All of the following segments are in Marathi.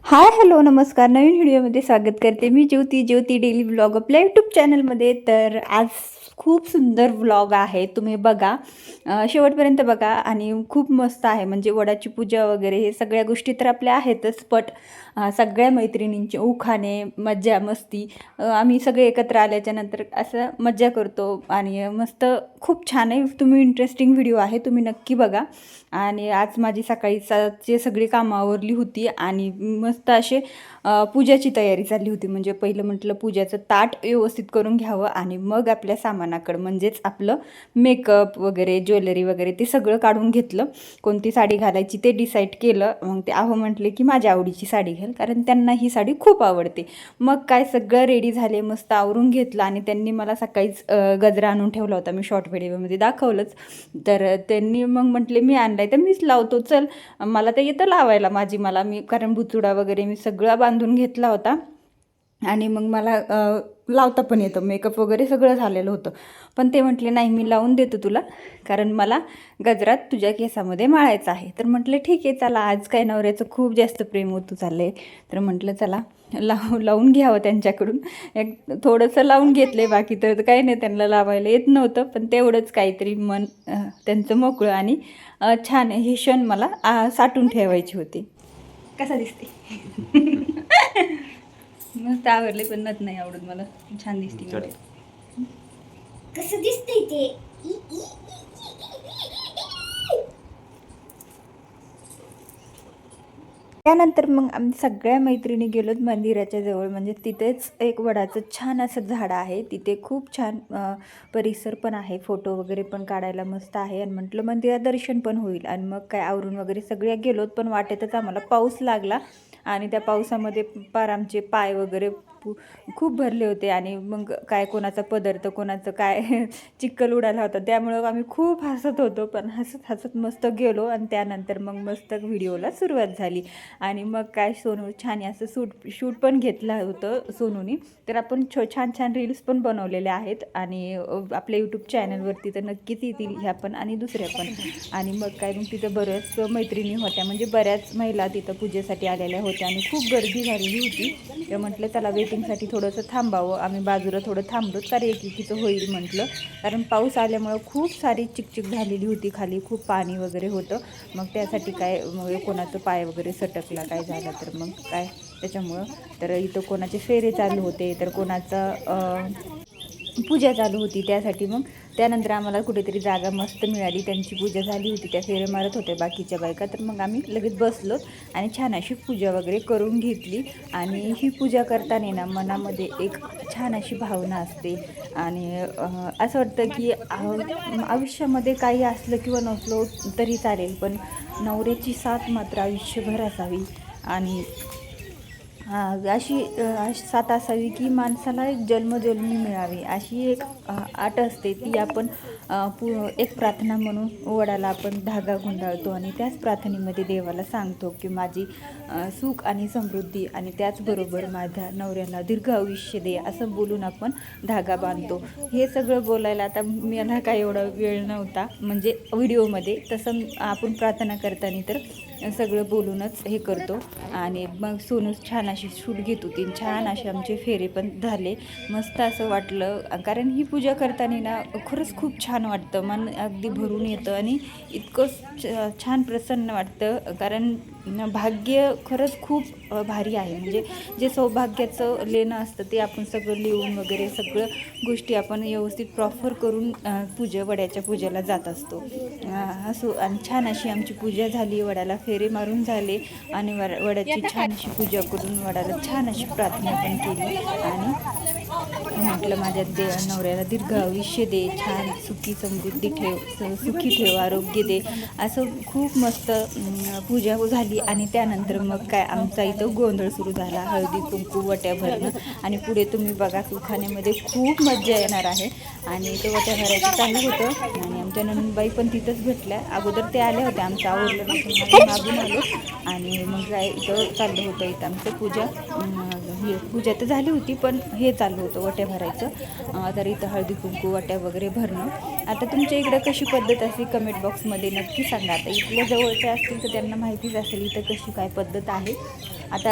हाय हॅलो नमस्कार, नवीन व्हिडिओमध्ये स्वागत करते मी ज्योती डेली व्लॉग आपल्या यूट्यूब चॅनलमध्ये. तर आज खूप सुंदर व्लॉग आहे, तुम्ही बघा शेवटपर्यंत बघा. आणि खूप मस्त आहे, म्हणजे वडाची पूजा वगैरे हे सगळ्या गोष्टी तर आपल्या आहेतच, बट सगळ्या मैत्रिणींचे उखाणे मज्जा मस्ती आम्ही सगळे एकत्र आल्याच्या नंतर असं मज्जा करतो आणि मस्त खूप छान आहे. तुम्ही इंटरेस्टिंग व्हिडिओ आहे, तुम्ही नक्की बघा. आणि आज माझी सकाळीचे सगळी कामं आवरली होती आणि मस्त असे पूजाची तयारी चालली होती. म्हणजे पहिलं म्हटलं पूजाचं ताट व्यवस्थित करून घ्यावं आणि मग आपल्या सामानाकडं म्हणजेच आपलं मेकअप वगैरे ज्वेलरी वगैरे ते सगळं काढून घेतलं. कोणती साडी घालायची ते डिसाईड केलं. मग ते आहो म्हटले की माझ्या आवडीची साडी घाल, कारण त्यांना ही साडी खूप आवडते. मग काय सगळं रेडी झाले, मस्त आवरून घेतलं. आणि त्यांनी मला सकाळीच गजरा आणून ठेवला होता, मी शॉर्ट व्हिडिओमध्ये दाखवलंच. तर त्यांनी मग म्हटले मी आणलाय तर मीच लावतो, चल मला तर येतं लावायला मी कारण बुचुडा वगैरे मी सगळा बांधून घेतला होता. आणि मग मला लावता पण येतं, मेकअप वगैरे सगळं झालेलं होतं. पण ते म्हटले नाही मी लावून देतो तुला, कारण मला गजरात तुझ्या केसामध्ये माळायचं आहे. तर म्हटलं ठीक आहे चला, आज काय नवऱ्याचं खूप जास्त प्रेम होतं चाललं आहे. तर म्हटलं चला लावून घ्यावं त्यांच्याकडून. एक थोडंसं लावून घेतलं, बाकी तर काही नाही, त्यांना लावायला येत नव्हतं. पण तेवढंच काहीतरी मन त्यांचं मोकळं आणि छान हे क्षण मला साठवून ठेवायचे होते. कसा दिसते? मस्त आवडले, पण नाही आवडत मला, छान दिसते. कसं दिसतंय ते? त्यानंतर मग आम्ही सगळ्या मैत्रिणी गेलोत मंदिराच्या जवळ. म्हणजे तिथेच एक वडाचं छान असं झाड आहे, तिथे खूप छान परिसर पण आहे, फोटो वगैरे पण काढायला मस्त आहे. आणि म्हटलं मंदिरात दर्शन पण होईल. आणि मग काय आवरून वगैरे सगळ्या गेलोत, पण वाटेतच आम्हाला पाऊस लागला. आणि त्या पावसामध्ये पार आमचे पाय वगैरे खूप भरले होते. आणि मग काय कोणाचा पदार्थ कोणाचं काय चिखल उडाला होता, त्यामुळं आम्ही खूप हसत होतो. पण हसत हसत मस्त गेलो. आणि त्यानंतर मग मस्त व्हिडिओला सुरुवात झाली. आणि मग काय सोनू छान असं शूट पण घेतलं होतं सोनूनी. तर आपण छान रील्स पण बनवलेले आहेत आणि आपल्या यूट्यूब चॅनलवरती तर नक्कीच येतील ह्या पण आणि दुसऱ्या पण. आणि मग काय मग तिथं बऱ्याच मैत्रिणी होत्या, म्हणजे बऱ्याच महिला तिथं पूजेसाठी आलेल्या होत्या आणि खूप गर्दी झालेली होती. तर म्हटलं चला वेटिंगसाठी थोडंसं थांबावं, आम्ही बाजूला थोडं थांबलो तर एकीचं होईल म्हटलं, कारण पाऊस आल्यामुळं खूप सारी चिकचिक झालेली होती, खाली खूप पाणी वगैरे होतं. मग त्यासाठी काय मग कोणाचं पाय वगैरे सटकला काय झालं तर मग काय त्याच्यामुळं. तर इथं कोणाचे फेरे चालू होते, तर कोणाचं पूजा चालू होती, त्यासाठी मग त्यानंतर आम्हाला कुठेतरी जागा मस्त मिळाली, त्यांची पूजा झाली होती, त्या फेरे मारत होत्या बाकीच्या बायका. तर मग आम्ही लगेच बसलो आणि छान अशी पूजा वगैरे करून घेतली. आणि ही पूजा करताना ना मनामध्ये एक छान अशी भावना असते. आणि असं वाटतं की आयुष्यामध्ये काही असलं किंवा नसलो तरी चालेल, पण नवऱ्याची साथ मात्र आयुष्यभर असावी. आणि अशी साथ असावी की माणसाला जन्मजन्मी मिळावी, अशी एक अट असते. ती आपण एक प्रार्थना म्हणून वडाला आपण धागा गुंडाळतो आणि त्याच प्रार्थनेमध्ये देवाला सांगतो की माझी सुख आणि समृद्धी आणि त्याचबरोबर माझ्या नवऱ्याला दीर्घ आयुष्य दे, असं बोलून आपण धागा बांधतो. हे सगळं बोलायला आता मला काय एवढा वेळ नव्हता, म्हणजे व्हिडिओमध्ये तसं आपण प्रार्थना करताना तर सगळं बोलूनच हे करतो. आणि मग सोनू छान अशी शूट घेत होती, छान असे आमचे फेरे पण झाले, मस्त असं वाटलं. कारण ही पूजा करताना ना खरंच खूप छान वाटतं, मन अगदी भरून येतं आणि इतकं छान प्रसन्न वाटतं. कारण भाग्य खरंच खूप भारी आहे, म्हणजे जे सौभाग्याचं लेणं असतं ते आपण सगळं लिहून वगैरे सगळं गोष्टी आपण व्यवस्थित प्रॉपर करून वड्याच्या पूजेला जात असतो. असो. आणि छान अशी आमची पूजा झाली, वडाला फेरे मारून झाले आणि वडाची छान अशी पूजा करून वडाला छान अशी प्रार्थना पण केली. आणि म्हटलं माझ्या नवऱ्याला दीर्घ आयुष्य दे, छान सुखी समृद्धी ठेव, सुखी ठेव, आरोग्य दे, असं खूप मस्त पूजा झाली. आणि त्यानंतर मग काय आमचा इथं गोंधळ सुरू झाला, हळदी कुंकू वट्या भरणं. आणि पुढे तुम्ही बघा सुखाण्यामध्ये खूप मजा येणार आहे. आणि ते वट्या भरायचं चालू होतं आणि आमच्या ननंदबाई पण तिथंच भेटल्या. अगोदर ते आल्या होत्या, आमचं आवडलं नसून मागून आलो. आणि मग काय इथं चाललं होतं, इथं आमचं पूजा हे पूजा तर झाली होती, पण हे चालू होतं वट्या भरायचं. तर इथं हळदी कुंकू वट्या वगैरे भरणं. आता तुमच्या इकडं कशी पद्धत असते कमेंट बॉक्समध्ये नक्की सांगा. आता इथल्या जवळचे असतील तर त्यांना माहितीच असेल इथं कशी काय पद्धत आहे. आता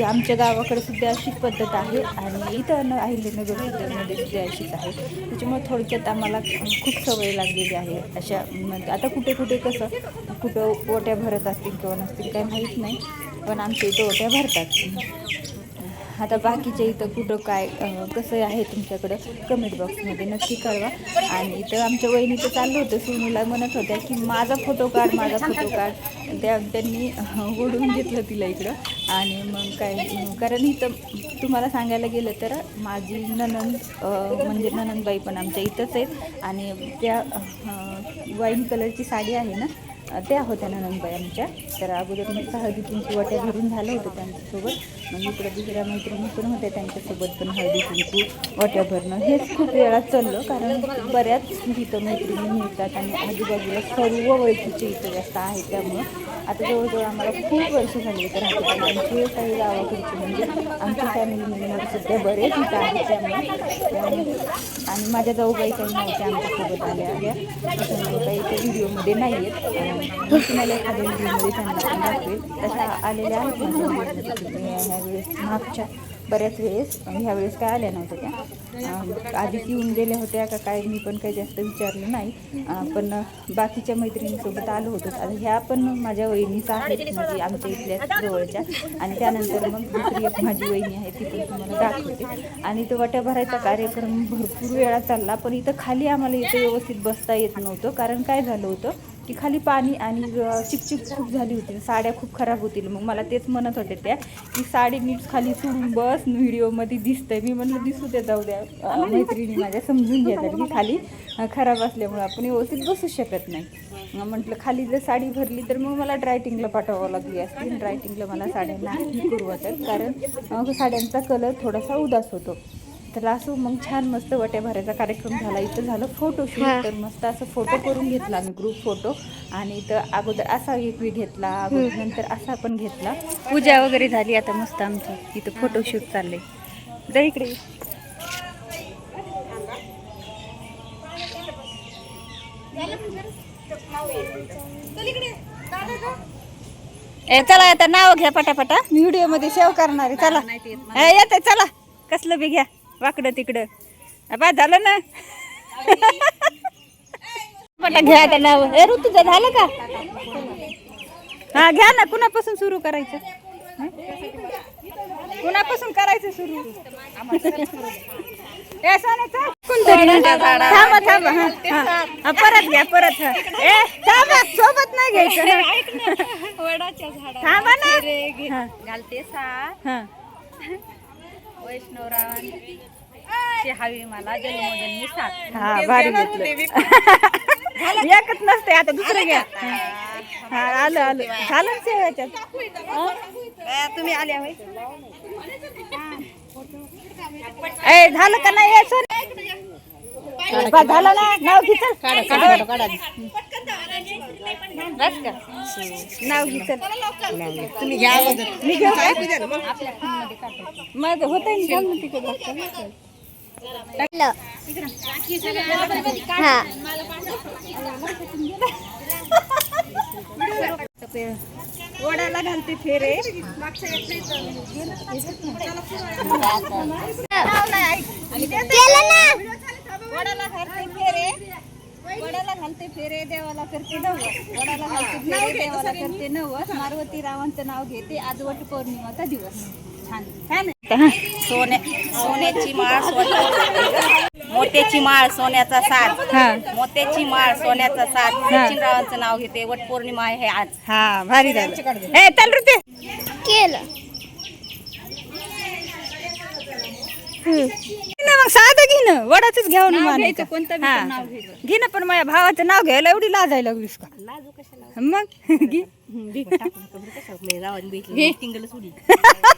आमच्या गावाकडे सुद्धा अशीच पद्धत आहे आणि इथं अहिल्यानगरमध्ये सुद्धा अशीच आहे. त्याच्यामुळे थोडक्यात आम्हाला खूप सवय लागलेली आहे अशा. म्हणजे आता कुठे कुठे कुठं ओट्या भरत असतील किंवा नसतील काय माहीत नाही, पण आमच्या इथं ओट्या भरतात. आता बाकीच्या इथं कुठं काय कसं आहे तुमच्याकडं कमेंट बॉक्समध्ये नक्की कळवा. आणि इथं आमच्या वहिनीचं चाललं होतं, सुनीला म्हणत होत्या की माझा फोटो काढ. त्यांनी ओढून घेतलं तिला इकडं. आणि मग काय, कारण इथं तुम्हाला सांगायला गेलं तर माझी नणंद म्हणजे नणंदबाई पण आमच्या इथंच आहेत. आणि त्या वाईन कलरची साडी आहे ना, त्या होत्या नणंदबाई आमच्या. तर अगोदर मस्त हळदी कुंकू वट्या भरून झालं होतं त्यांच्यासोबत. मग इकडं दुसऱ्या मैत्रिणी पण होत्या, त्यांच्यासोबत पण हळदी कुंकू वट्या भरणं हेच खूप वेळा चाललं. कारण बऱ्याच इथं मैत्रिणी मिळतात आणि आजूबाजूला सर्व ओळखीचे इथं जास्त आहेत. त्यामुळं आता जवळजवळ आम्हाला खूप वर्ष झाली तर राहतो. पण आमचे काही गावाकडचे म्हणजे आमची फॅमिली मेंबर सुद्धा बरेच इथं आहेत. त्यामुळे आणि माझ्या जाऊबाई काही नव्हत्या आमच्यासोबत आल्या त्याच्यामुळे काही ते व्हिडिओमध्ये नाही आहेत. मी तुम्हाला एखाद्या व्हिडिओमध्ये त्यांना पण दाखवेल. तशा आलेल्या आहेत माझ्या ह्यावेळेस, मागच्या बऱ्याच वेळेस. ह्यावेळेस काय आल्या नव्हत्या त्या, आधीच येऊन गेल्या होत्या का काय मी पण काही जास्त विचारलं नाही. पण बाकीच्या मैत्रिणींसोबत आलो होतो. आता ह्या पण माझ्या वहिनीचा आहेत, म्हणजे आमच्या इथल्या जवळच्या. आणि त्यानंतर मग दुसरी एक माझी वहिनी आहे, ती पण तुम्हाला दाखवते. आणि तो वट्या भरायचा कार्यक्रम भरपूर वेळा चालला, पण इथं खाली आम्हाला इथं व्यवस्थित बसता येत नव्हतं. कारण काय झालं होतं की खाली पाणी आणि चिकचिक खूप झाली होती, साड्या खूप खराब होतील. मग मला तेच म्हणत होते त्या की साडी नीट खाली सोडून बस, व्हिडिओमध्ये दिसतंय. मी म्हटलं दिसू द्या, जाऊ द्या, मैत्रिणी माझ्या समजून घेतात की खाली खराब असल्यामुळे आपण व्यवस्थित बसू शकत नाही. म्हटलं खाली जर साडी भरली तर मग मला ड्रायटिंगला पाठवावं लागली असती. ड्रायटिंगला मला साड्यांना नाही करू वाटत, कारण साड्यांचा कलर थोडासा उदास होतो. तर असं मग छान मस्त वट्या भरायचा कार्यक्रम झाला. इथं झालं फोटोशूट. तर मस्त असं फोटो करून घेतला आम्ही, ग्रुप फोटो. आणि इथं अगोदर असा एक घेतला, नंतर असा पण घेतला. पूजा वगैरे झाली. आता मस्त आमचं इथं फोटोशूट चाललंय. जा इकडे. चला आता नाव घ्या पटापटा, मी व्हिडिओ मध्ये सेव्ह करणार आहे. चला येते, चला कसलं बी घ्या, वाकडं तिकडं. बाद झालं ना. पटा घ्या आता नाव. ऋतूचं झालं का? हा घ्या ना. कुणापासून सुरू करायचं? कुणापासून करायचं सुरू? थांबा थांबा. हा परत घ्या, परत. थांबा, सोबत नाही घ्यायचं. थांबा ना. घालते साथ वैष्णवरावांची हवी मला जन्मोजन्मी साथ. हा भारी घेतलं. एकच नसते, आता दुसरं घ्या. हा आलं आलं, झालं सेवाच्यात. तुम्ही आल्या होय. ए झालं का नाही? झालं ना. नाव घे चल. बस का? नाव घे चल. तुम्ही घ्या मी घेऊ काय? मग होत आहे तिकडे. वडाला घालते फेरे. वडाला घालते फेरे, वडाला घालते फेरे, देवाला करते नवस. वडाला घालते फेरे, देवाला करते नवस. मारुती रावांचं नाव घेते, आज वट पौर्णिमाचा दिवस. छान छान. सोन्याची माळ, मोत्याची माळ, सोन्याचा साज. मोत्याची माळ, सोन्याचा साज. सचिनरावांचं नाव घेते, वट पौर्णिमा आहे आज. हा भारी झालं. ए चल ऋतू केलं. मग साधं घे ना, वडाचंच घ्यावं ना. कोणतं नाव घ्यायचं? घे ना, पण माझ्या भावाचं नाव घ्यायला एवढी लाजायला लागलीस का? लाजू कशाला? मग घे.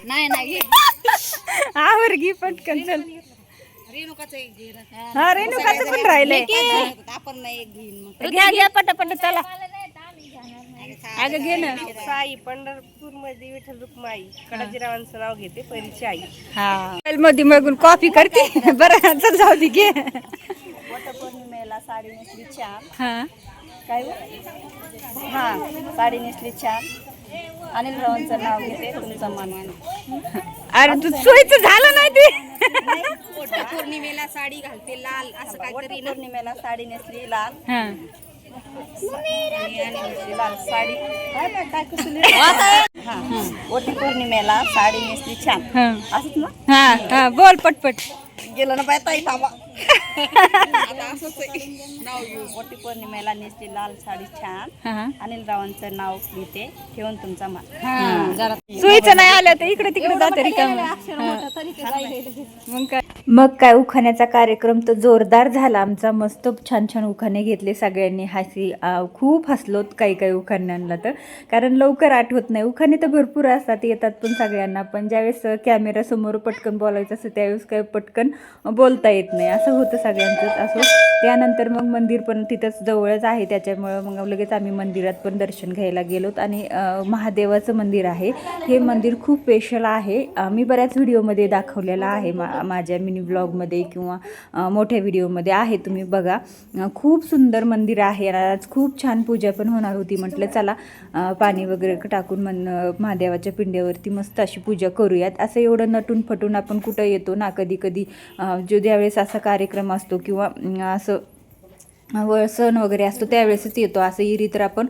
नाही नाही आवर घे पटकन चल. हा रेणुकाचं पण राहिलंय. आपण नाही घेईन. घ्या घ्या पटापट चला. अगं घे ना. साई पंढरपूर मध्ये विठ्ठल रुक्माई कडाजीरावांचं नाव घेते पहिलीची आई. हा मध्ये मगून कॉफी करते. बरं चल जाऊ दे घे. वटपौर्णिमेला साडी नेसली छान. हा काय हा साडी नेसली छान. अनिल रावांचं नाव घेते तुमचं मान. अरे तू सोयीचं झालं नाही ते. पौर्णिमेला साडी घालते लाल असं काहीतरी. पौर्णिमेला साडी नेसली लाल. हा लाल साडी वटी पौर्णिमेला साडी नेसली छान. हा असंच ना. हा हा बोल पटपट. गेलं ना बाय ताई थांबा. वटी पौर्णिमेला नेसली लाल साडी छान. हा अनिल रावांचं नाव घेते ठेवून तुमचा मान. सोयीचं नाही आलं तर इकडे तिकडे जाते रिकामं. मग काय उखाण्याचा कार्यक्रम तर जोरदार झाला आमचा. मस्त छान छान उखाणे घेतले सगळ्यांनी. खूप हसलोत काही उखाण्यांना तर, कारण लवकर आठवत नाही. उखाणे तर भरपूर असतात, येतात पण सगळ्यांना, पण ज्यावेळेस कॅमेरा समोर पटकन बोलायचं असतं त्यावेळेस काय पटकन बोलता येत नाही. असं होतं सगळ्यांचंच. असं त्यानंतर मग मंदिर पण तिथंच जवळच आहे, त्याच्यामुळं मग लगेच आम्ही मंदिरात पण दर्शन घ्यायला गेलोत. आणि महादेवाचं मंदिर आहे. हे मंदिर खूप स्पेशल आहे. मी बऱ्याच व्हिडिओमध्ये दाखवलेलं आहे, माझ्या मिनी ब्लॉगमध्ये किंवा मोठ्या व्हिडिओमध्ये आहे, तुम्ही बघा. खूप सुंदर मंदिर आहे. आज खूप छान पूजा पण होणार होती. म्हटलं चला पाणी वगैरे टाकून महादेवाच्या पिंड्यावरती मस्त अशी पूजा करूयात. असं एवढं नटून फटून आपण कुठं येतो ना, कधी कधी जो ज्यावेळेस असा कार्यक्रम असतो किंवा असं सण वगैरे असतो त्यावेळेसच येतो. असं इरी तर आपण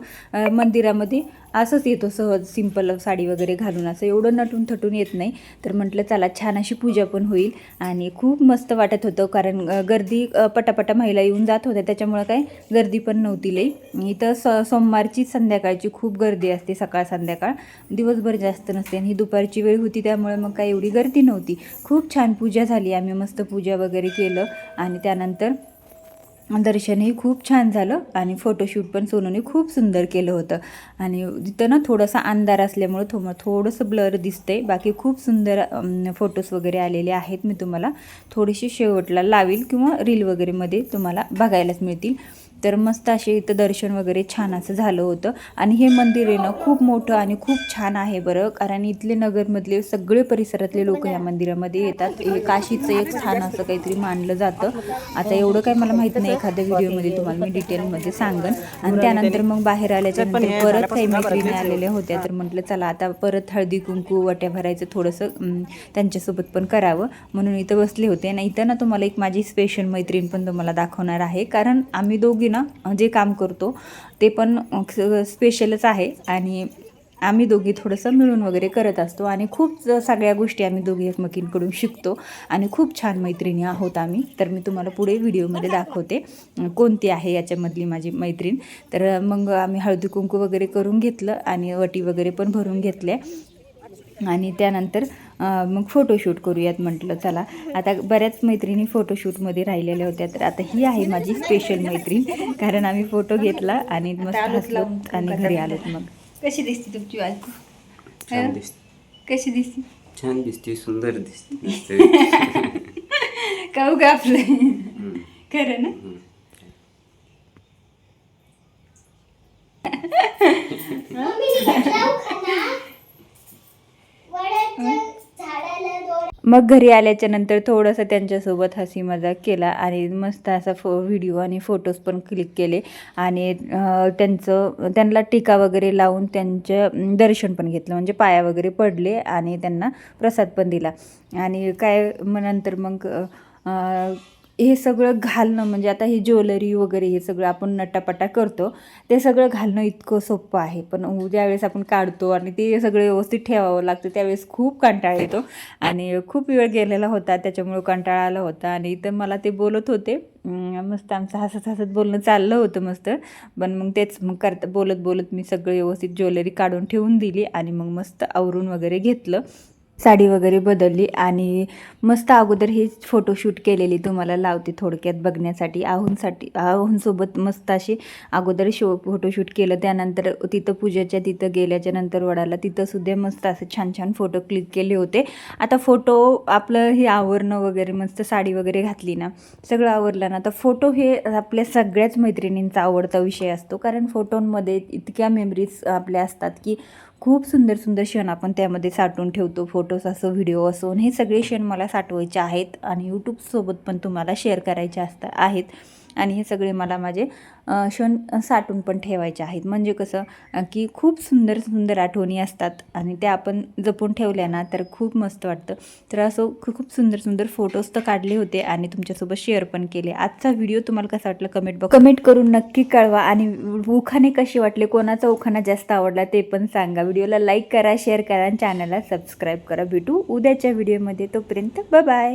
मंदिरामध्ये असंच येतो सहज सिंपल साडी वगैरे घालून, असं एवढं नटून थटून येत नाही. तर म्हटलं चला छान अशी पूजा पण होईल. आणि खूप मस्त वाटत होतं, कारण गर्दी पटापटा महिला येऊन जात होत्या, त्याच्यामुळं काय गर्दी पण नव्हती लई. इथं सोमवारची संध्याकाळची खूप गर्दी असते, सकाळ संध्याकाळ, दिवसभर जास्त नसते. आणि ही दुपारची वेळ होती त्यामुळे मग काय एवढी गर्दी नव्हती. खूप छान पूजा झाली. आम्ही मस्त पूजा वगैरे केलं आणि त्यानंतर दर्शनही खूप छान झालं. आणि फोटोशूट पण सोनूने खूप सुंदर केलं होतं. आणि तिथं ना थोडासा अंधार असल्यामुळं थोडंसं ब्लर दिसतंय, बाकी खूप सुंदर फोटोज वगैरे आलेले आहेत. मी तुम्हाला थोडीशी शेवटला लावील किंवा रील वगैरेमध्ये तुम्हाला बघायलाच मिळतील. तर मस्त असे इथं दर्शन वगैरे छान असं झालं होतं. आणि हे मंदिर आहे ना खूप मोठं आणि खूप छान आहे बरं, कारण इथले नगरमधले सगळे परिसरातले लोक या मंदिरामध्ये येतात. हे काशीचं एक स्थान असं काहीतरी मानलं जातं. आता एवढं काही मला माहीत नाही, एखाद्या व्हिडिओमध्ये तुम्हाला मी डिटेलमध्ये सांगेन. आणि त्यानंतर मग बाहेर आल्याच्यानंतर परत काही मैत्रिणी आलेल्या होत्या, तर म्हटलं चला आता परत हळदी कुंकू वट्या भरायचं थोडंसं त्यांच्यासोबत पण करावं म्हणून इथं बसले होते. आणि इथं ना तुम्हाला एक माझी स्पेशल मैत्रीण पण तुम्हाला दाखवणार आहे, कारण आम्ही दोघी ना जे काम करतो ते पण स्पेशलच आहे. आणि आम्ही दोघी थोडंसं मिळून वगैरे करत असतो आणि खूप सगळ्या गोष्टी आम्ही दोघी एकमेकींकडून शिकतो आणि खूप छान मैत्रिणी आहोत आम्ही. तर मी तुम्हाला पुढे व्हिडिओमध्ये दाखवते कोणती आहे याच्यामधली माझी मैत्रीण. तर मग आम्ही हळदी कुंकू वगैरे करून घेतलं आणि वटी वगैरे पण भरून घेतल्या. आणि त्यानंतर मग फोटोशूट करूयात म्हटलं चला. आता बऱ्याच मैत्रिणी फोटोशूटमध्ये राहिलेल्या होत्या, तर आता ही आहे माझी स्पेशल मैत्रीण, कारण आम्ही फोटो घेतला आणि मस्त हसलो आणि घरी आलोत. मग कशी दिसते तुमची बायको? कशी दिसते? छान दिसते, सुंदर दिसते. काऊ का आपलं खरं ना. मग घरी आल्याच्या नंतर थोडंसं त्यांच्यासोबत हसी मजाक केला आणि मस्त असा व्हिडिओ आणि फोटोज पण क्लिक केले. आणि त्यांना टीका वगैरे लावून त्यांचं दर्शन पण घेतलं, म्हणजे पाया वगैरे पडले आणि त्यांना प्रसाद पण दिला. आणि काय नंतर मग हे सगळं घालणं, म्हणजे आता ही ज्वेलरी वगैरे हे सगळं आपण नटापटा करतो, ते सगळं घालणं इतकं सोपं आहे, पण ज्यावेळेस आपण काढतो आणि ते सगळं व्यवस्थित ठेवावं लागतं त्यावेळेस खूप कंटाळा येतो. आणि खूप वेळ गेलेला होता त्याच्यामुळं कंटाळा आला होता. आणि इथं मला ते बोलत होते, मस्त आमचं हसत बोलणं चाललं होतं मस्त. पण मग तेच मग बोलत मी सगळं व्यवस्थित ज्वेलरी काढून ठेवून दिली आणि मग मस्त आवरून वगैरे घेतलं. साडी वगैरे बदलली आणि मस्त अगोदर ही फोटोशूट केलेली तुम्हाला लावते थोडक्यात बघण्यासाठी. आहुंसोबत मस्त अशी अगोदर फोटोशूट केलं. त्यानंतर तिथं पूजेच्या तिथं गेल्याच्या नंतर वडाला तिथंसुद्धा मस्त असे छान छान फोटो क्लिक केले होते. आता फोटो आपलं हे आवरणं वगैरे मस्त साडी वगैरे घातली ना, सगळं आवरलं ना, तर फोटो हे आपल्या सगळ्याच मैत्रिणींचा आवडता विषय असतो. कारण फोटोंमध्ये इतक्या मेमरीज आपल्या असतात की खूप सुंदर सुंदर क्षण आपण त्यामध्ये साठवून ठेवतो. फोटोज असो, व्हिडिओ असो, हे सगळे क्षण मला साठवायचे आहेत आणि यूट्यूबसोबत पण तुम्हाला शेअर करायचे आहेत. आणि हे सगळे मला माझे क्षण साठवून पण ठेवायचे आहेत. म्हणजे कसं की खूप सुंदर सुंदर आठवणी असतात आणि त्या आपण जपून ठेवल्या ना तर खूप मस्त वाटतं. तर असं खूप सुंदर सुंदर फोटोज तर काढले होते आणि तुमच्यासोबत शेअर पण केले. आजचा व्हिडिओ तुम्हाला कसा वाटला कमेंट करून नक्की कळवा. आणि उखाणे कसे वाटले, कोणाचा उखाणा जास्त आवडला ते पण सांगा. व्हिडिओला लाईक करा, शेअर करा आणि चॅनलला सबस्क्राईब करा. भेटू उद्याच्या व्हिडिओमध्ये. तोपर्यंत बाय बाय.